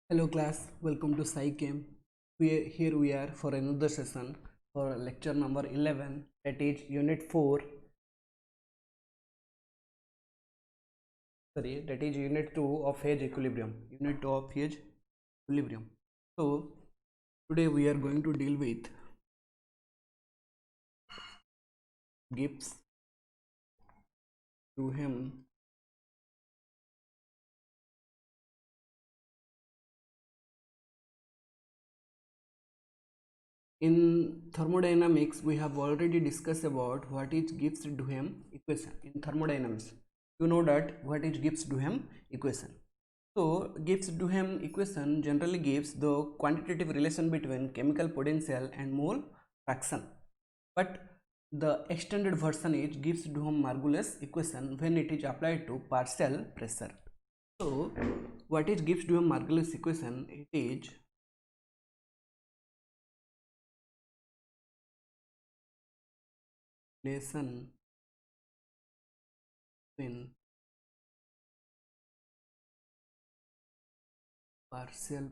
Hello class, welcome to SciChem. Here we are for another session for lecture number 11, that is unit 4, that is unit 2 of phase equilibrium. Unit 2 of phase equilibrium. So today we are going to deal with Gibbs to him in thermodynamics. We have already discussed about what is Gibbs-Duhem equation in thermodynamics. You know that what is Gibbs-Duhem equation. So Gibbs-Duhem equation generally gives the quantitative relation between chemical potential and mole fraction, but the extended version is Gibbs-Duhem-Margulis equation when it is applied to partial pressure. So what is Gibbs-Duhem-Margulis equation? It is relation between partial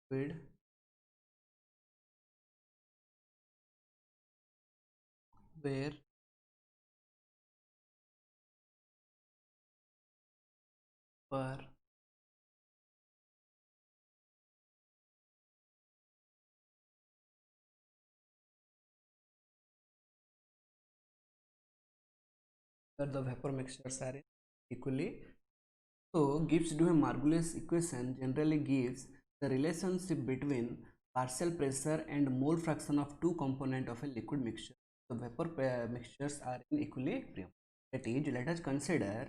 fluid where per the vapor mixtures are in equilibrium. So Gibbs-Duhem-Margulis equation generally gives the relationship between partial pressure and mole fraction of two components of a liquid mixture. The vapor mixtures are in equilibrium. That is, let us consider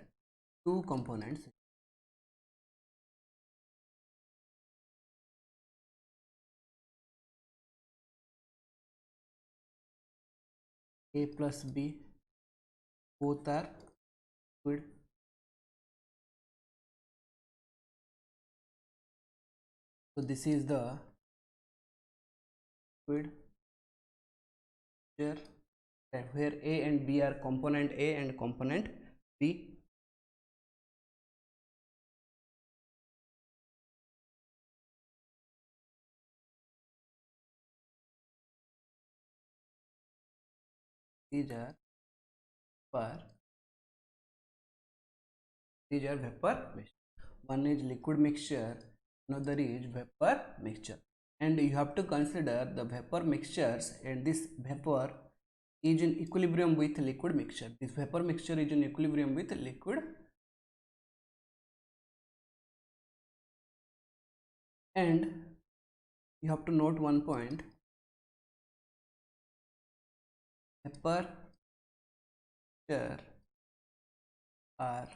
two components A plus B, both are liquid. So this is the liquid mixture where A and B are component A and component B. These are for these are vapor mixture. One is liquid mixture, another is vapor mixture, and you have to consider the vapor mixtures, and this vapor is in equilibrium with liquid mixture. This vapor mixture is in equilibrium with liquid, and you have to note one point: vapor mixture are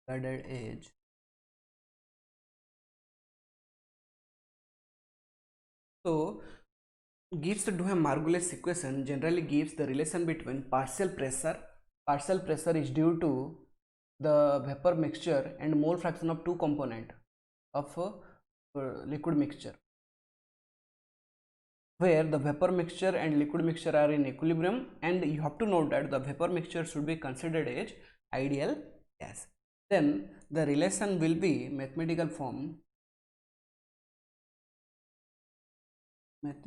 regarded as so. Gibbs-Duhem-Margulis equation generally gives the relation between partial pressure. Partial pressure is due to the vapor mixture and mole fraction of two component of liquid mixture, where the vapor mixture and liquid mixture are in equilibrium, and you have to note that the vapor mixture should be considered as ideal gas. Then the relation will be mathematical form. Relation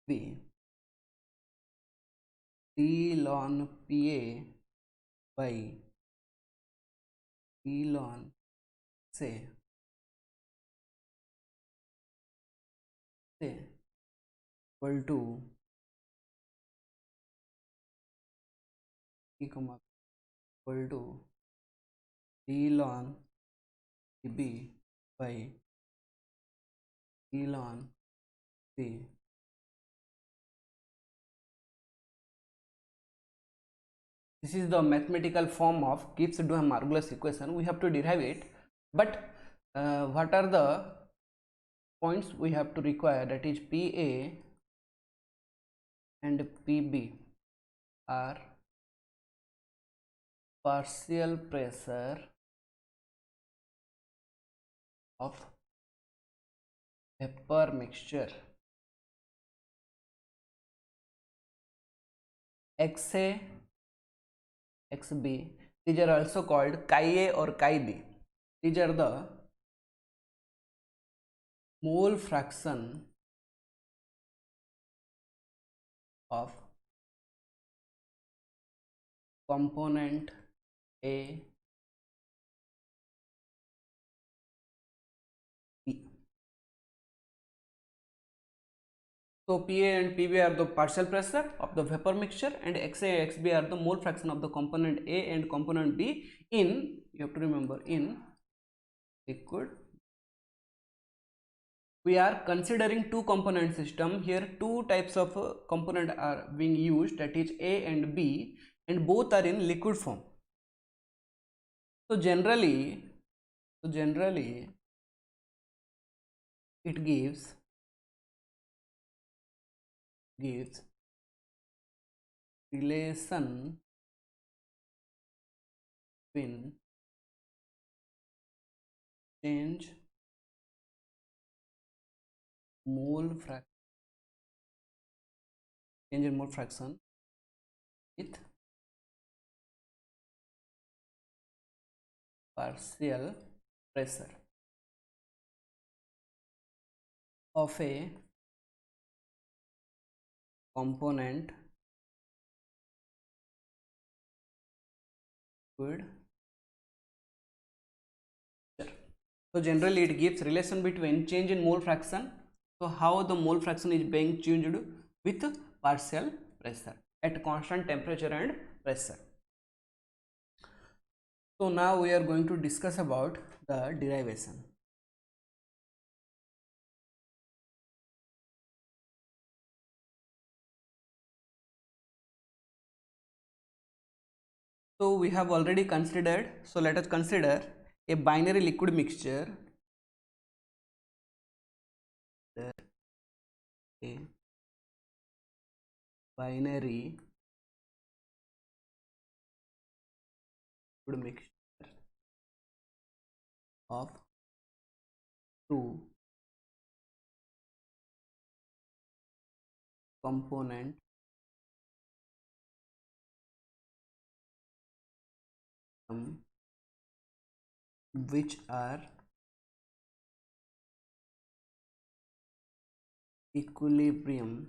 B T ln PA by T ln say equal to T comma equal to T ln B by T ln B. This is the mathematical form of Gibbs-Duhem-Margulis equation. We have to derive it, but what are the points we have to require? That is, PA and PB are partial pressure of vapor mixture. XA, XB, these are also called chi A or chi B. These are the mole fraction of component A, B. So PA and PB are the partial pressure of the vapor mixture, and XA and XB are the mole fraction of the component A and component B in, you have to remember, in liquid. We are considering two component system. Here two types of component are being used, that is A and B, and both are in liquid form. So generally it gives relation between change in mole fraction with partial pressure of a component liquid. So generally it gives relation between change in mole fraction. So how the mole fraction is being changed with partial pressure at constant temperature and pressure. So now we are going to discuss about the derivation. So we have already considered, so let us consider a binary liquid mixture. A binary liquid mixture of two component which are equilibrium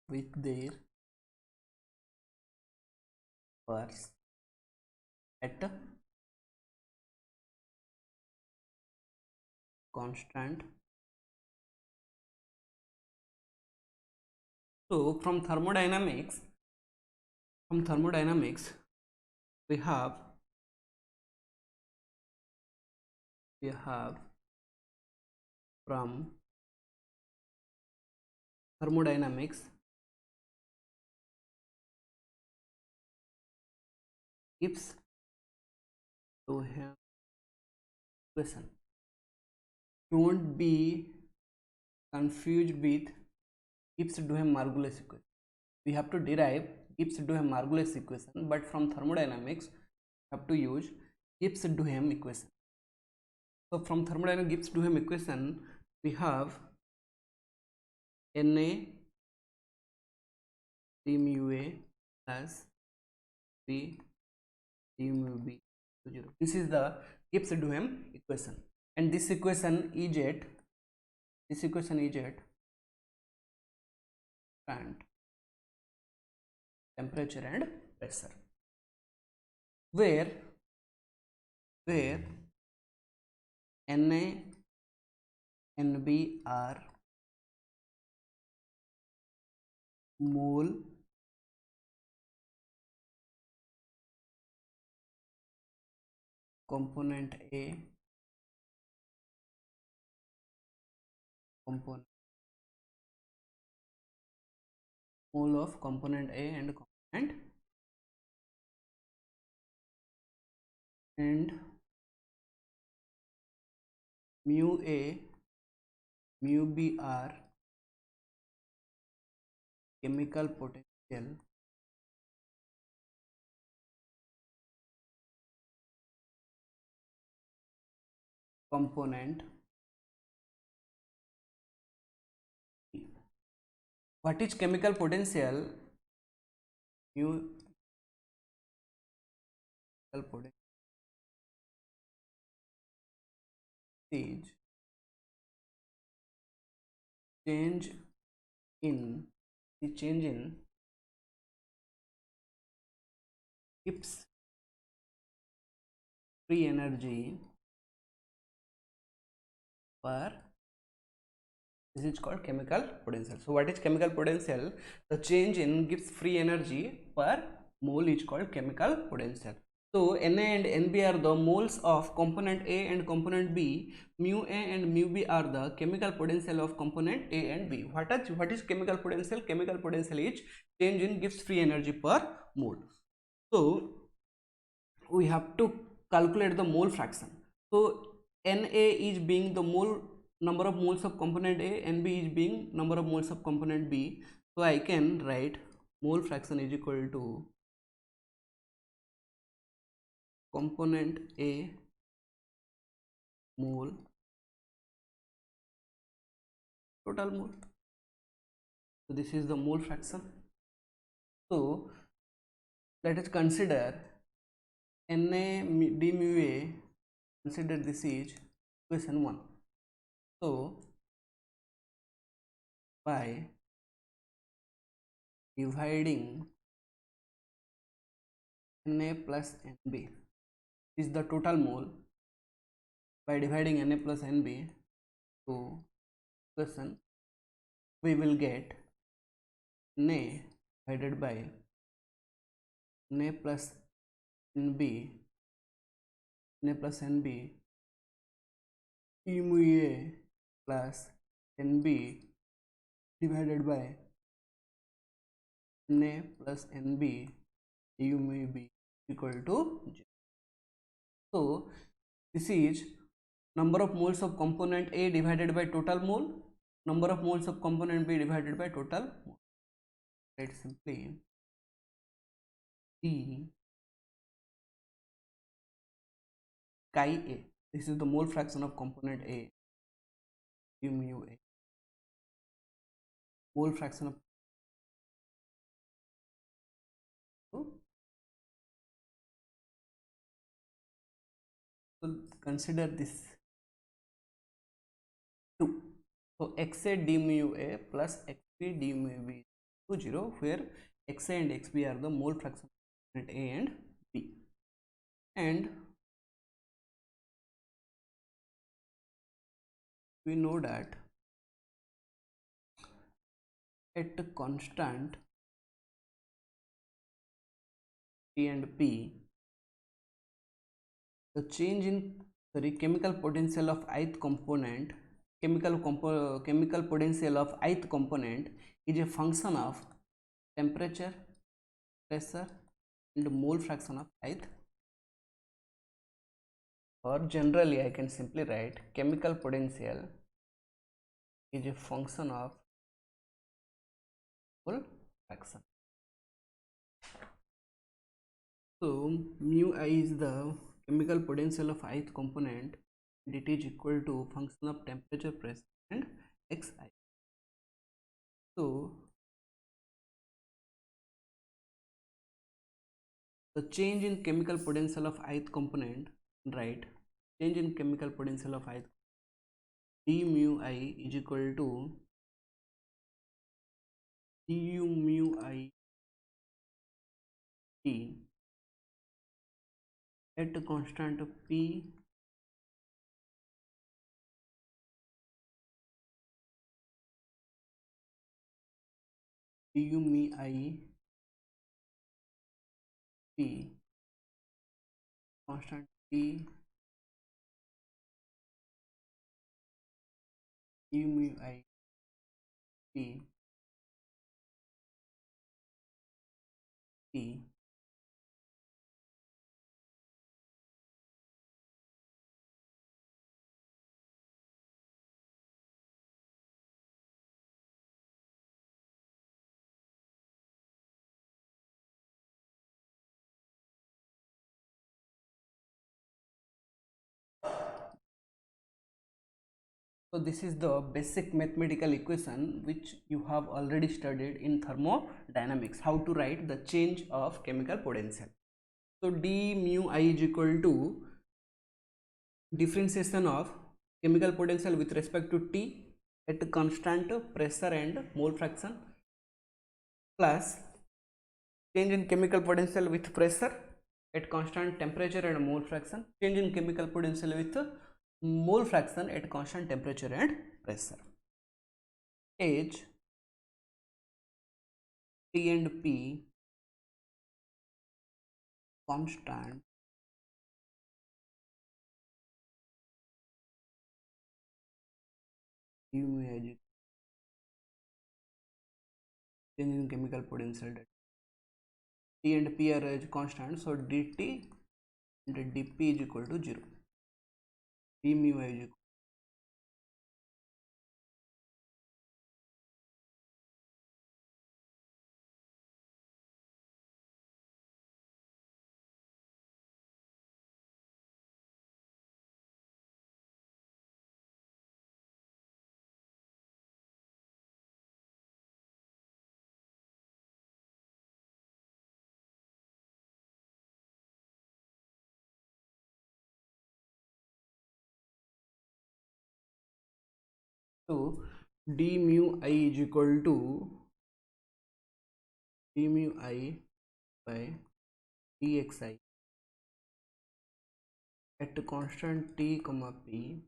with their force at constant. So from thermodynamics we have from thermodynamics Gibbs Duhem equation. Don't be confused with Gibbs-Duhem-Margulis equation. We have to derive Gibbs-Duhem-Margulis equation, but from thermodynamics we have to use Gibbs-Duhem equation. So from thermodynamics Gibbs-Duhem equation we have Na d mu A plus B d mu B to 0. This is the Gibbs-Duhem equation, and this equation is at and temperature and pressure, where Na and B are mole component A, component mole of component A and component and mu A mu B are chemical potential component. What is chemical potential? Mu chemical potential is change in the change in Gibbs free energy per, this is called chemical potential. So what is chemical potential? The change in Gibbs free energy per mole is called chemical potential. So Na and Nb are the moles of component A and component B. Mu A and mu B are the chemical potential of component A and B. What is chemical potential? Chemical potential is change in Gibbs free energy per mole. So we have to calculate the mole fraction. So Na is being the mole number of moles of component A, Nb is being number of moles of component B. So I can write mole fraction is equal to component A mole total mole. So this is the mole fraction. So let us consider Na d mu A, consider this is equation 1. So by dividing Na plus Nb is the total mole, by dividing Na plus Nb to equation, we will get Na divided by Na plus Nb, Na plus Nb mu A plus Nb divided by Na plus Nb mu B equal to 0. So this is number of moles of component A divided by total mole, number of moles of component B divided by total mole. Write simply D chi A. This is the mole fraction of component A mu A. Mole fraction of, so consider this 2. So xa d mu A plus xb d mu B to 0, where xa and xb are the mole fraction of component A and B. And we know that at constant T and P, the change in chemical potential of ith component, chemical potential of ith component is a function of temperature, pressure and mole fraction of ith. Or generally I can simply write chemical potential is a function of mole fraction. So mu I is the chemical potential of ith component and it is equal to function of temperature, pressure and xi. So the change in chemical potential of ith component, right, change in chemical potential of ith d mu I is equal to du mu I t at a constant P du mu I P constant P du mu I P P So this is the basic mathematical equation which you have already studied in thermodynamics, how to write the change of chemical potential. So d mu I is equal to differentiation of chemical potential with respect to T at constant pressure and mole fraction plus change in chemical potential with pressure at constant temperature and mole fraction, change in chemical potential with mole fraction at constant temperature and pressure. H T and P constant change in chemical potential. T and P are constant, so dt and dp is equal to 0. d mu I is equal. So d mu I is equal to d mu I by dxi at constant t comma p,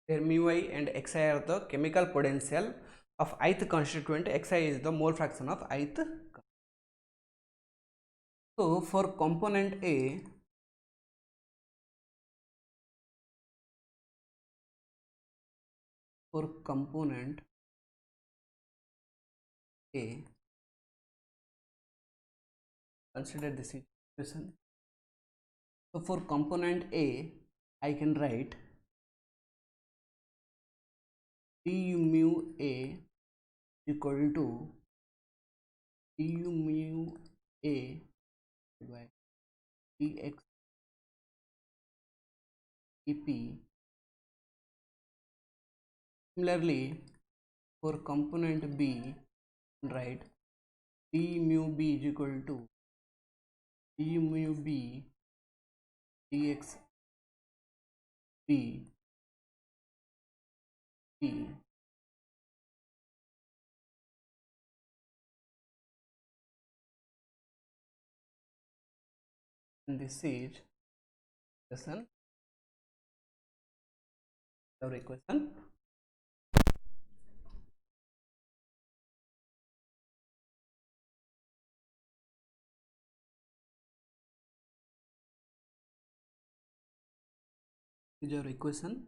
where mu I and xi are the chemical potential of ith constituent, xi is the mole fraction of ith. So for component A, for component A, consider this equation. So for component A, I can write du mu A equal to du mu A by dx dp. Similarly, for component B, write d mu B is equal to du mu B dx b p. And this is our equation. Is our equation.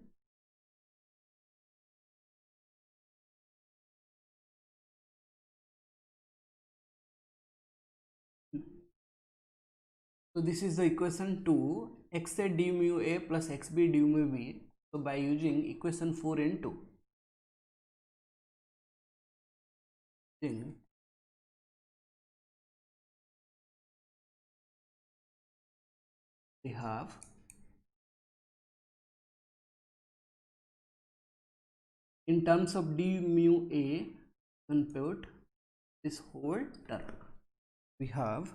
So this is the equation 2, x a d mu A plus xb d mu B. So by using equation 4 and 2, then we have in terms of d mu A, compute this whole term. We have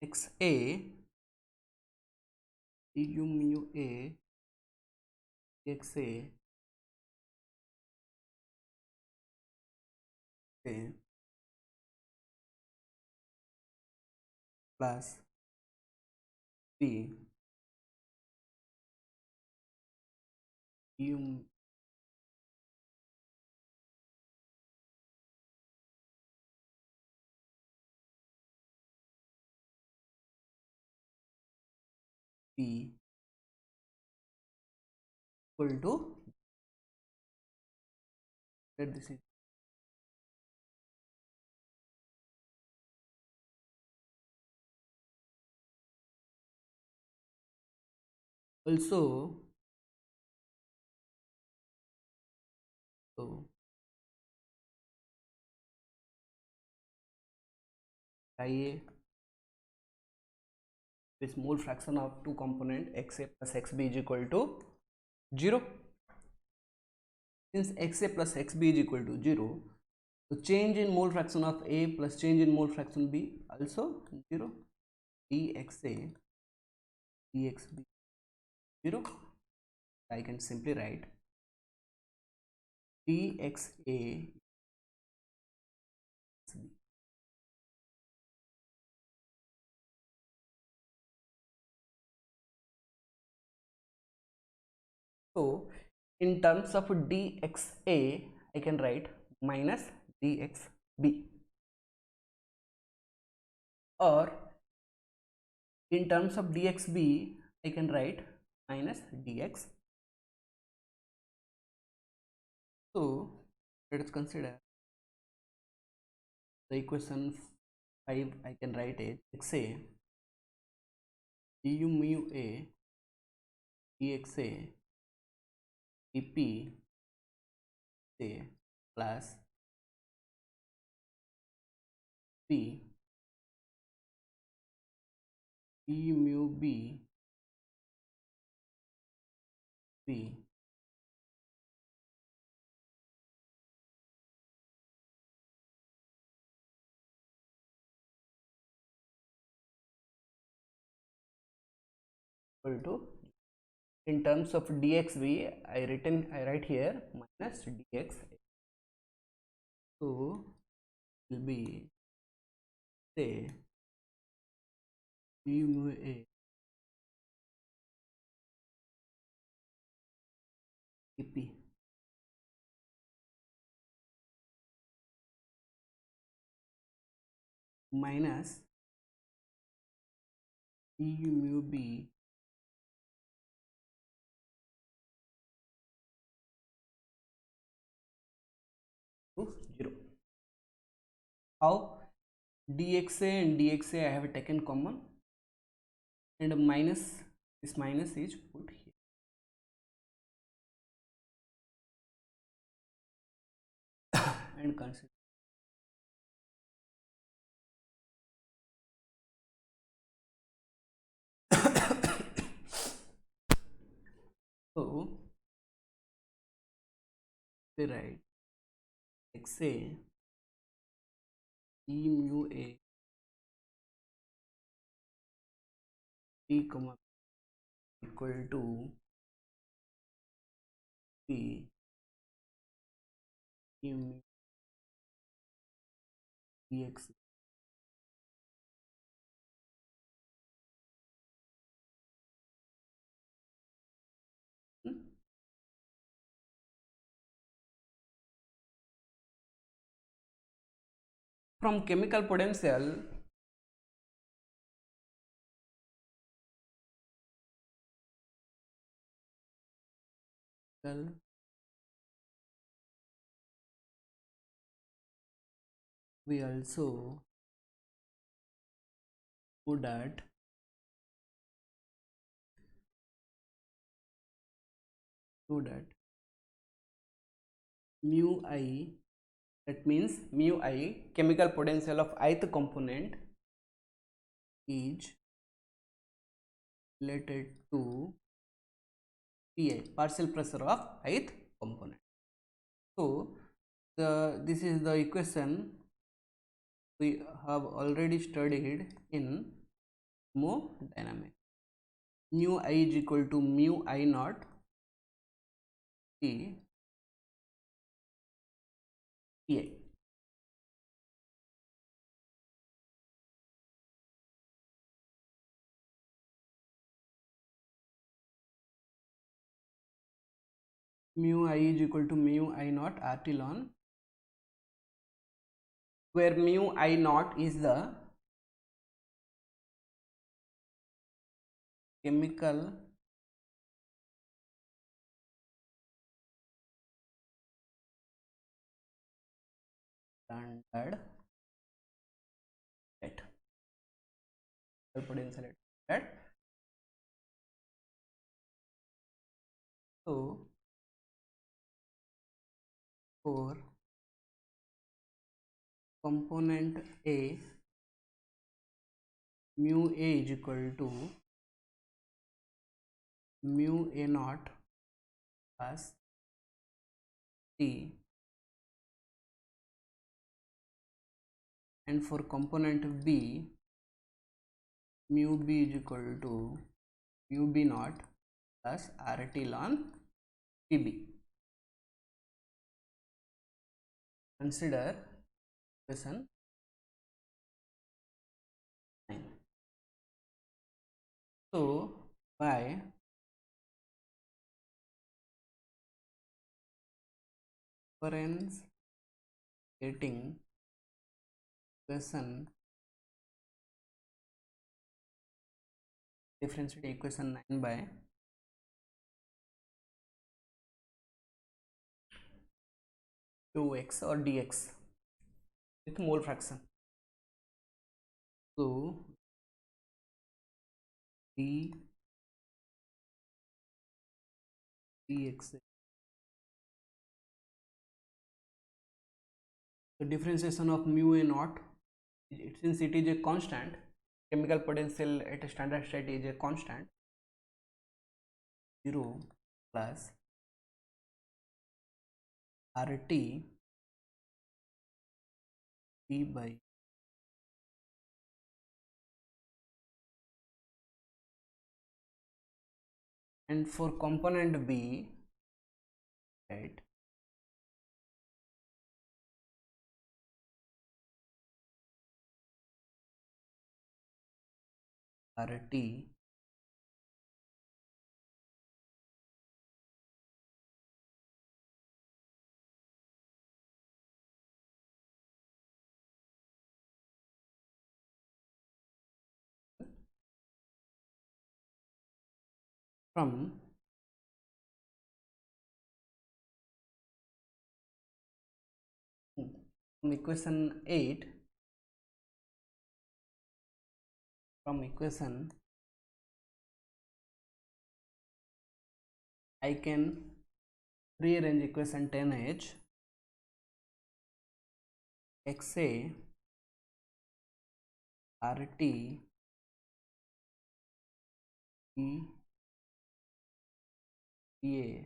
x a du mu A x a plus b du b equal to, let this is Also, so IA with mole fraction of two component xa plus xb is equal to 0. Since xa plus xb is equal to 0, so change in mole fraction of A plus change in mole fraction B also 0. dxa dxb 0. I can simply write dxa xb. So in terms of dxa, I can write minus dxb, or in terms of dxb, I can write minus dx. So let us consider the equation 5. I can write it xa du mu a dxa dp a plus b du mu b b equal to, in terms of dxb, I write here minus dx. So will be say du mu a dp minus du mu b to 0. How? dxa and dxa I have taken common, and minus, this minus is put here. And consider, so they write xa d mu a d comma equal to b d mu dx. From chemical potential, well, we also know that mu I, that means mu I, chemical potential of ith component, is related to pi, partial pressure of ith component. So this is the equation we have already studied in thermodynamics. Mu I is equal to mu I naught T pi. Mu I is equal to mu I naught RT ln, where mu I naught is the chemical standard at potential at So for component A, mu A is equal to mu A naught plus T, and for component B, mu B is equal to mu B naught plus RT ln PB. Consider equation 9. So by difference getting equation differentiate equation 9 by qx or dx with mole fraction. So d dx, the differentiation of mu A naught, since it is a constant, chemical potential at a standard state is a constant, 0 plus RT P by and for component B, right, RT from equation 8, from equation I can rearrange equation 10H XA RT E A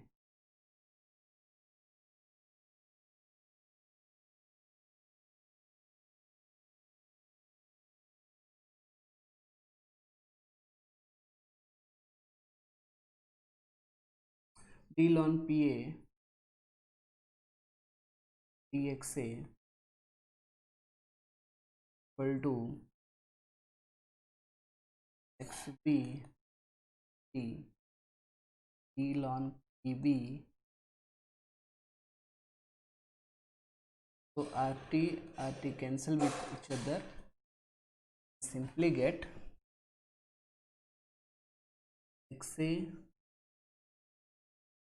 D ln PA DXA equal to XB T D ln PB. So RT cancel with each other, simply get XA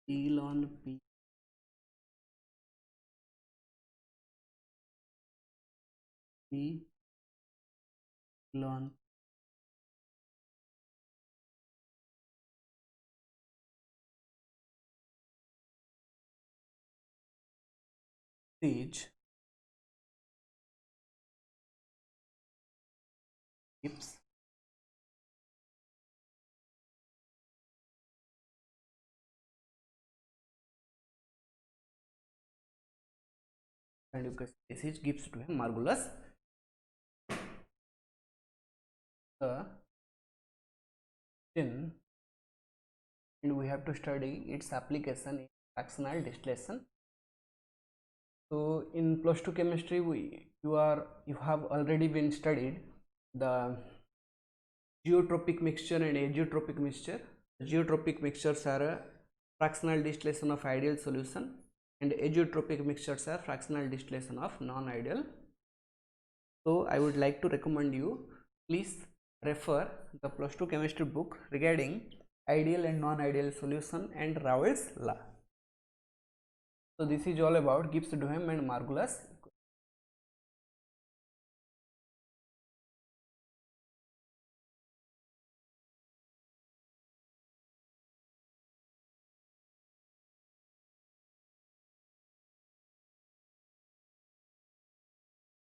D ln PB ln siege gives and message gives to him marvelous. Then and we have to study its application in fractional distillation. So in plus 2 chemistry you have already been studied the geotropic mixture and azeotropic mixture. Geotropic mixtures are a fractional distillation of ideal solution and azeotropic mixtures are fractional distillation of non-ideal. So I would like to recommend you, please refer the plus 2 chemistry book regarding ideal and non-ideal solution and Raoult's law. So this is all about Gibbs-Duhem and Margulis